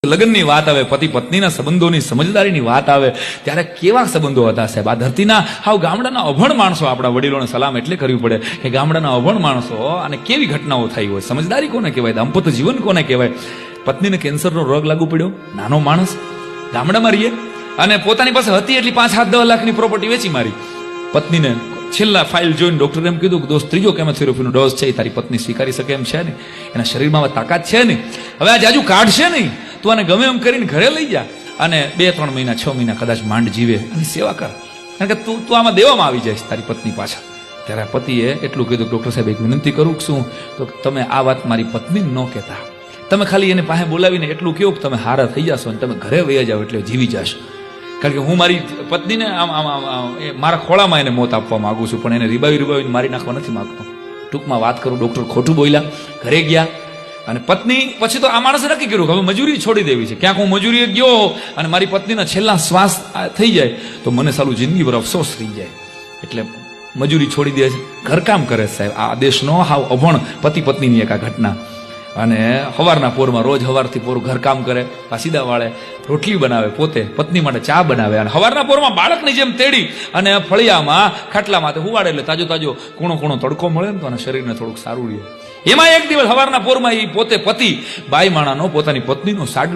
લગ્નની વાત આવે, પતિ પત્નીના સંબંધોની સમજદારીની વાત આવે ત્યારે કેવા સંબંધો હતા સાહેબ. આ ધરતીના હાવ ગામડાના અભણ માણસો, આપણા વડીલોને સલામ એટલે કરવી પડે કે ગામડાના અભણ માણસો અને કેવી ઘટનાઓ થઈ હોય. સમજદારી કોને કહેવાય, દાંપત્ય જીવન કોને કહેવાય. પત્નીને કેન્સરનો રોગ લાગુ પડ્યો, નાનો માણસ ગામડામાં રહીએ અને પોતાની પાસે હતી એટલી 5-10 લાખની પ્રોપર્ટી વેચી મારી. પત્નીને છેલ્લા ફાઇલ જોઈને ડોક્ટરે એમ કીધું કે દોસ્ત ત્રીજો કેમોથેરાપીનો ડોઝ છે, તારી પત્ની સ્વીકારી શકે એમ છે ને, એના શરીરમાં તાકાત છે નહીં, હવે આ જાજુ કાઢશે નહીં, તું આને ગમે એમ કરીને ઘરે લઈ જા અને 2-3 મહિના 6 મહિના કદાચ માંડ જીવે અને સેવા કર, કારણ કે તું આમાં દેવામાં આવી જઈશ તારી પત્ની પાછળ. ત્યારે પતિએ એટલું કીધું, ડોક્ટર સાહેબ એક વિનંતી કરું શું, તો તમે આ વાત મારી પત્નીને ન કહેતા, તમે ખાલી એને પાસે બોલાવીને એટલું કહો કે તમે હારા થઈ જશો અને તમે ઘરે વહી જાઓ એટલે જીવી જશો, કારણ કે હું મારી પત્નીને મારા ખોળામાં એને મોત આપવા માંગુ છું, પણ એને રીબાવીને મારી નાખવા નથી માંગતો. ટૂંકમાં વાત કરું, ડોક્ટર ખોટું બોલ્યા, ઘરે ગયા અને પત્ની પછી તો આ માણસે નક્કી કર્યું કે હવે મજૂરી છોડી દેવી છે. ક્યાંક હું મજૂરીએ ગયો અને મારી પત્નીના છેલ્લા શ્વાસ થઈ જાય તો મને સાલું જિંદગીભર અફસોસ થઈ જાય, એટલે મજૂરી છોડી દે છે, ઘરકામ કરે છે સાહેબ. આ દેશનો હાવ અભણ પતિ પત્નીની એક આ ઘટના. અને સવારના પોરમાં રોજ સવારથી પોરું ઘરકામ કરે, પાસીદા વાળે, રોટલી બનાવે, પોતે પત્ની માટે ચા બનાવે અને સવારના પોરમાં બાળકની જેમ તેડી અને ફળિયામાં ખાટલામાં હુવાડે એટલે તાજો કૂણો તડકો મળે ને તો અને શરીરને થોડુંક સારું રહે. એમાં એક દિવસ સવારના પોરમાં એ પોતે પતિ બાઈ માણાનો પોતાની પત્નીનો સાડલો